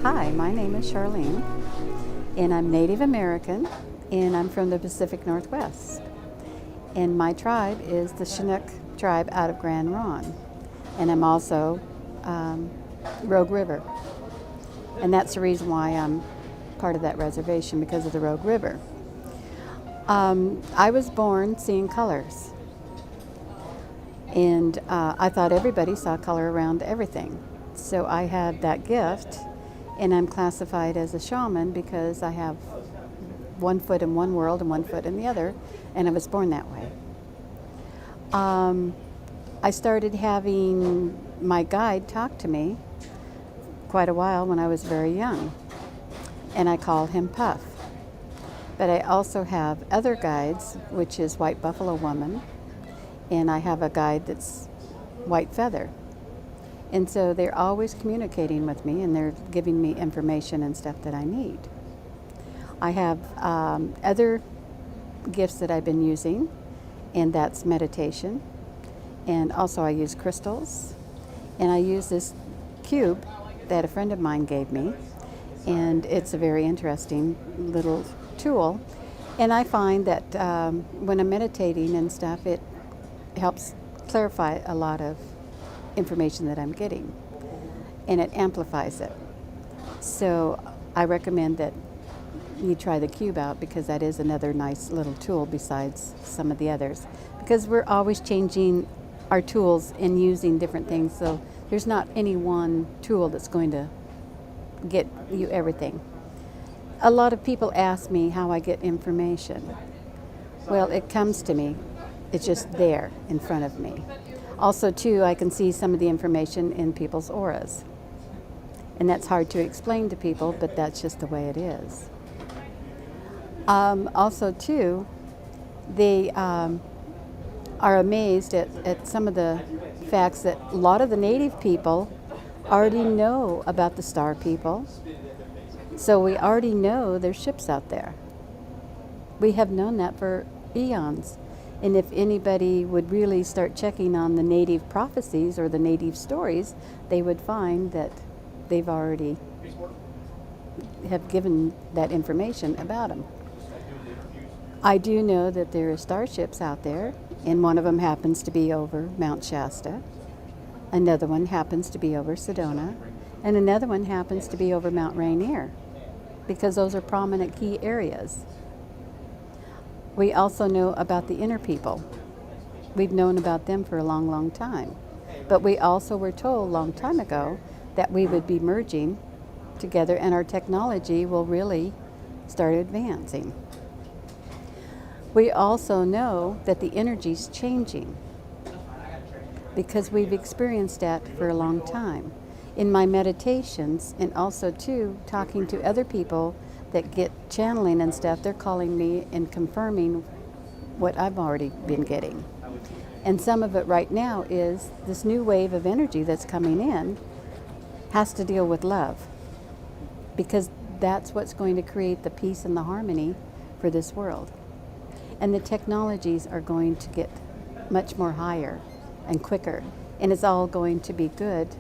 Hi, my name is Charlene, and I'm Native American, and I'm from the Pacific Northwest. And my tribe is the Chinook tribe out of Grand Ronde, and I'm also Rogue River. And that's the reason why I'm part of that reservation, because of the Rogue River. I was born seeing colors, and I thought everybody saw color around everything. So I had that gift, and I'm classified as a shaman because I have one foot in one world and one foot in the other, and I was born that way. I started having my guide talk to me quite a while when I was very young, and I called him Puff. But I also have other guides, which is White Buffalo Woman, and I have a guide that's White Feather. And so they're always communicating with me, and they're giving me information and stuff that I need. I have other gifts that I've been using, and that's meditation. And also I use crystals. And I use this cube that a friend of mine gave me, and it's a very interesting little tool. And I find that when I'm meditating and stuff, it helps clarify a lot of information that I'm getting, and it amplifies it. So I recommend that you try the cube out, because that is another nice little tool besides some of the others, because we're always changing our tools and using different things, so there's not any one tool that's going to get you everything. A lot of people ask me how I get information. Well, it comes to me. It's just there in front of me. Also, too, I can see some of the information in people's auras. And that's hard to explain to people, but that's just the way it is. Also, too, they are amazed at some of the facts that a lot of the native people already know about the star people. So we already know there's ships out there. We have known that for eons. And if anybody would really start checking on the native prophecies or the native stories, they would find that they've already have given that information about them. I do know that there are starships out there, and one of them happens to be over Mount Shasta. Another one happens to be over Sedona, and another one happens to be over Mount Rainier, because those are prominent key areas. We also know about the inner people. We've known about them for a long, long time. But we also were told a long time ago that we would be merging together, and our technology will really start advancing. We also know that the energy's changing, because we've experienced that for a long time. In my meditations, and also too talking to other people that get channeling and stuff, they're calling me and confirming what I've already been getting. And some of it right now is this new wave of energy that's coming in has to deal with love, because that's what's going to create the peace and the harmony for this world. And the technologies are going to get much more higher and quicker, and it's all going to be good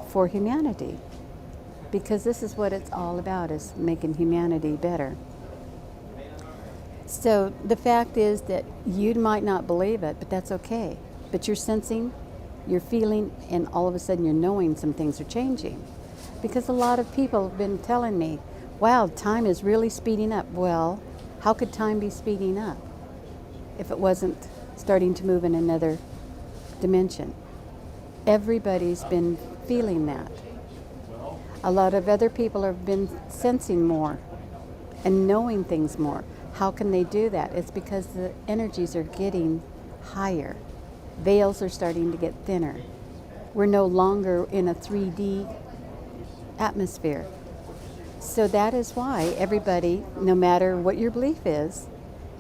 for humanity, because this is what it's all about, is making humanity better. So the fact is that you might not believe it, but that's okay. But you're sensing, you're feeling, and all of a sudden you're knowing some things are changing. Because a lot of people have been telling me, wow, time is really speeding up. Well, how could time be speeding up if it wasn't starting to move in another dimension? Everybody's been feeling that. A lot of other people have been sensing more and knowing things more. How can they do that? It's because the energies are getting higher. Veils are starting to get thinner. We're no longer in a 3D atmosphere. So that is why everybody, no matter what your belief is,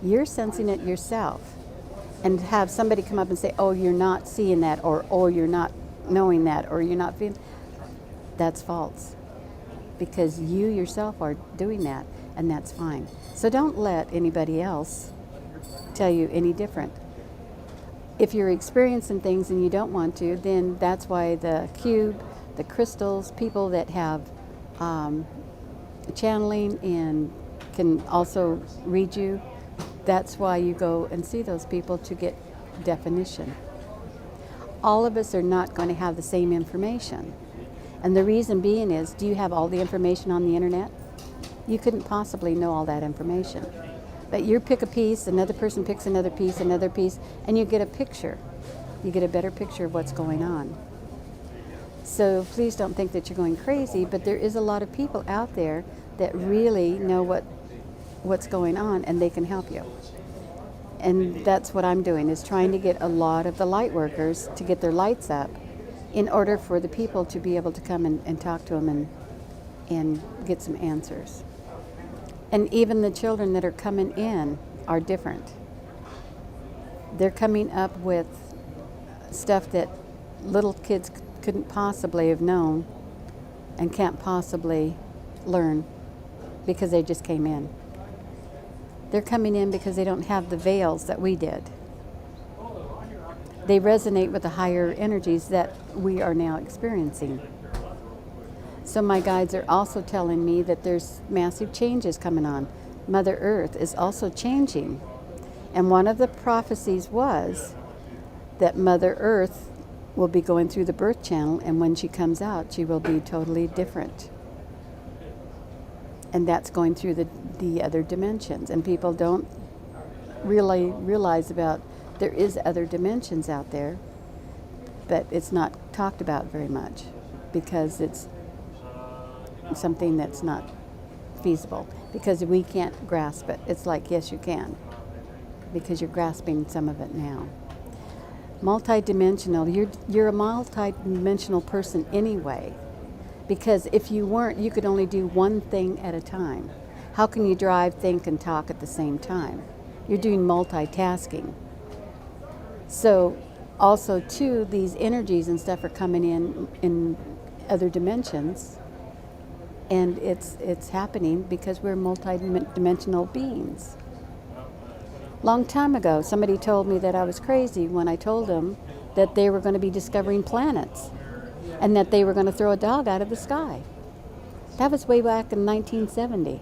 you're sensing it yourself. And have somebody come up and say, oh, you're not seeing that, or oh, you're not knowing that, or you're not feeling, that's false, because you yourself are doing that, and that's fine. So don't let anybody else tell you any different. If you're experiencing things and you don't want to, then that's why the cube, the crystals, people that have channeling and can also read you. That's why you go and see those people, to get definition. All of us are not going to have the same information. And the reason being is, do you have all the information on the internet? You couldn't possibly know all that information. But you pick a piece, another person picks another piece, and you get a picture. You get a better picture of what's going on. So please don't think that you're going crazy, but there is a lot of people out there that really know what's going on, and they can help you. And that's what I'm doing, is trying to get a lot of the light workers to get their lights up in order for the people to be able to come and talk to them and get some answers. And even the children that are coming in are different. They're coming up with stuff that little kids couldn't possibly have known and can't possibly learn because they just came in. They're coming in because they don't have the veils that we did. They resonate with the higher energies that we are now experiencing. So my guides are also telling me that there's massive changes coming on. Mother Earth is also changing. And one of the prophecies was that Mother Earth will be going through the birth channel, and when she comes out, she will be totally different. And that's going through the other dimensions. And people don't really realize about there is other dimensions out there, but it's not talked about very much because it's something that's not feasible, because we can't grasp it. It's like, yes, you can, because you're grasping some of it now. Multidimensional, you're a multidimensional person anyway. Because if you weren't, you could only do one thing at a time. How can you drive, think, and talk at the same time? You're doing multitasking. So also, too, these energies and stuff are coming in other dimensions, and it's happening because we're multidimensional beings. Long time ago, somebody told me that I was crazy when I told them that they were going to be discovering planets, and that they were going to throw a dog out of the sky. That was way back in 1970.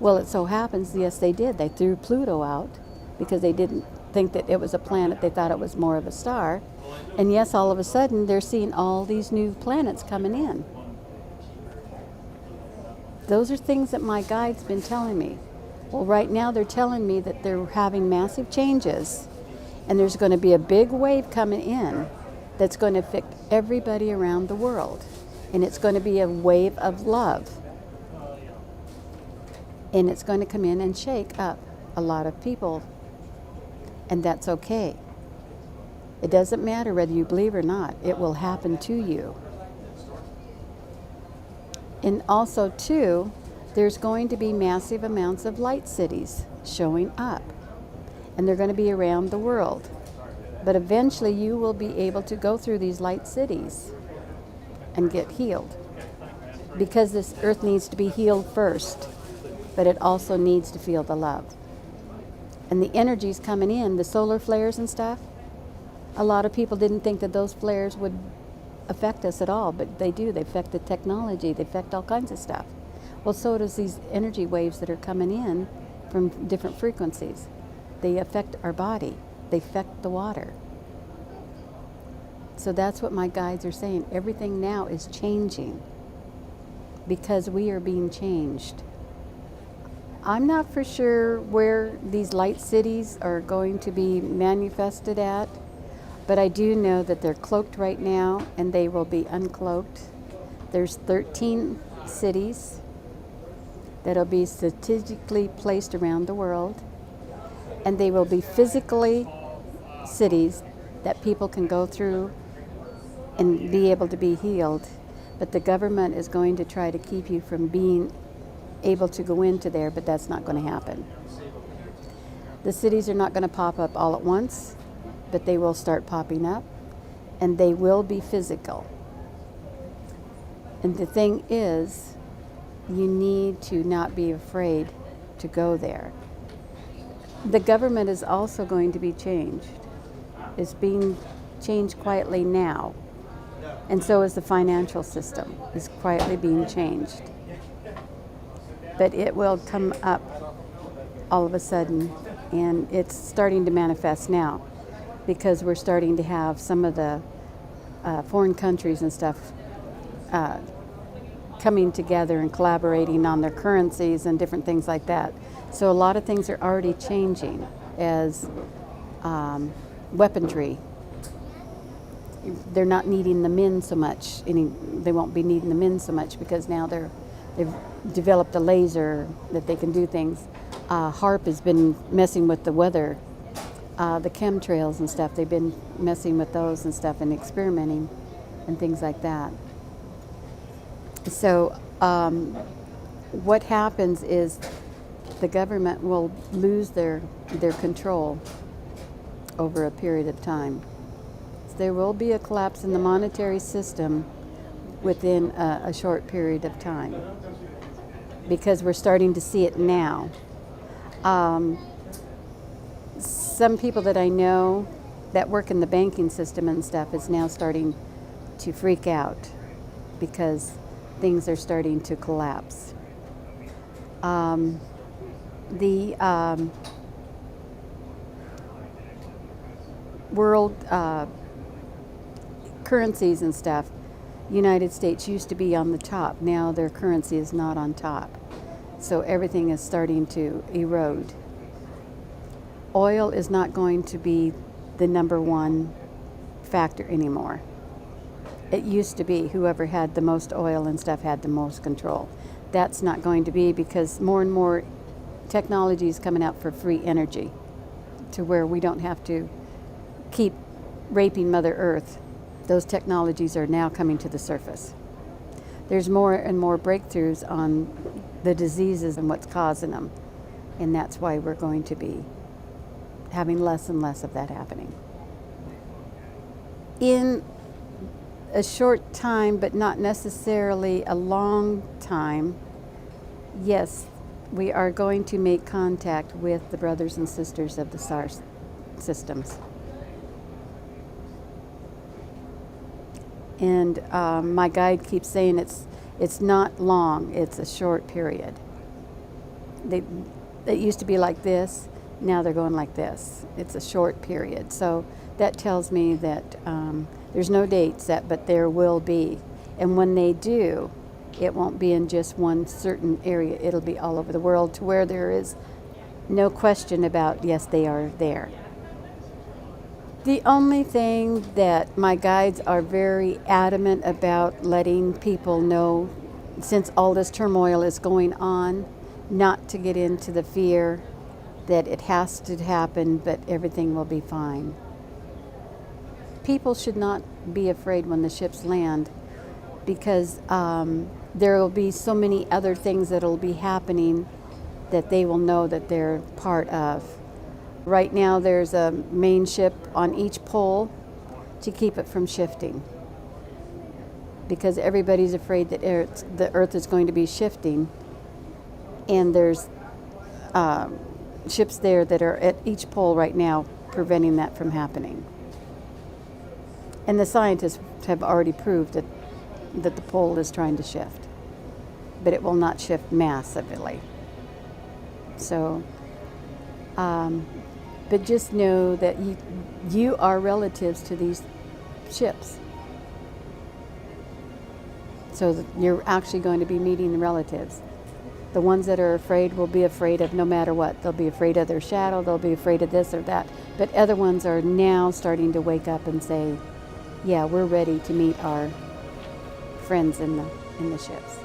Well, it so happens, yes, they did. They threw Pluto out because they didn't think that it was a planet. They thought it was more of a star. And yes, all of a sudden, they're seeing all these new planets coming in. Those are things that my guide's been telling me. Well, right now, they're telling me that they're having massive changes, and there's going to be a big wave coming in that's going to affect everybody around the world. And it's going to be a wave of love. And it's going to come in and shake up a lot of people. And that's okay. It doesn't matter whether you believe or not. It will happen to you. And also, too, there's going to be massive amounts of light cities showing up. And they're going to be around the world. But eventually you will be able to go through these light cities and get healed. Because this earth needs to be healed first, but it also needs to feel the love. And the energies coming in, the solar flares and stuff, a lot of people didn't think that those flares would affect us at all, but they do. They affect the technology, they affect all kinds of stuff. Well, so does these energy waves that are coming in from different frequencies. They affect our body. They affect the water. So that's what my guides are saying. Everything now is changing because we are being changed. I'm not for sure where these light cities are going to be manifested at, but I do know that they're cloaked right now and they will be uncloaked. There's 13 cities that'll be strategically placed around the world, and they will be physically cities that people can go through and be able to be healed. But the government is going to try to keep you from being able to go into there, but that's not going to happen. The cities are not going to pop up all at once, but they will start popping up, and they will be physical. And the thing is, you need to not be afraid to go there. The government is also going to be changed. It's being changed quietly now. And so is the financial system, is quietly being changed. But it will come up all of a sudden, and it's starting to manifest now, because we're starting to have some of the foreign countries and stuff coming together and collaborating on their currencies and different things like that. So a lot of things are already changing as weaponry. They're not needing the men so much. They won't be needing the men so much because now they've developed a laser that they can do things. HARP has been messing with the weather, the chemtrails and stuff. They've been messing with those and stuff and experimenting and things like that. So what happens is the government will lose their control over a period of time. So there will be a collapse in the monetary system within a short period of time, because we're starting to see it now. Some people that I know that work in the banking system and stuff is now starting to freak out because things are starting to collapse. The world currencies and stuff, United States used to be on the top. Now their currency is not on top. So everything is starting to erode. Oil is not going to be the number one factor anymore. It used to be whoever had the most oil and stuff had the most control. That's not going to be, because more and more technology is coming out for free energy, to where we don't have to keep raping Mother Earth. Those technologies are now coming to the surface. There's more and more breakthroughs on the diseases and what's causing them, and that's why we're going to be having less and less of that happening. In a short time, but not necessarily a long time, yes, we are going to make contact with the brothers and sisters of the star systems. And my guide keeps saying it's not long, it's a short period. It used to be like this, now they're going like this. It's a short period. So that tells me that there's no date set, but there will be. And when they do, it won't be in just one certain area. It'll be all over the world, to where there is no question about, yes, they are there. The only thing that my guides are very adamant about letting people know, since all this turmoil is going on, not to get into the fear that it has to happen, but everything will be fine. People should not be afraid when the ships land, because there will be so many other things that will be happening that they will know that they're part of. Right now there's a main ship on each pole to keep it from shifting, because everybody's afraid that the Earth is going to be shifting, and there's ships there that are at each pole right now preventing that from happening. And the scientists have already proved that the pole is trying to shift, but it will not shift massively. So, but just know that you are relatives to these ships. So that you're actually going to be meeting the relatives. The ones that are afraid will be afraid of no matter what. They'll be afraid of their shadow, they'll be afraid of this or that. But other ones are now starting to wake up and say, yeah, we're ready to meet our friends in the ships.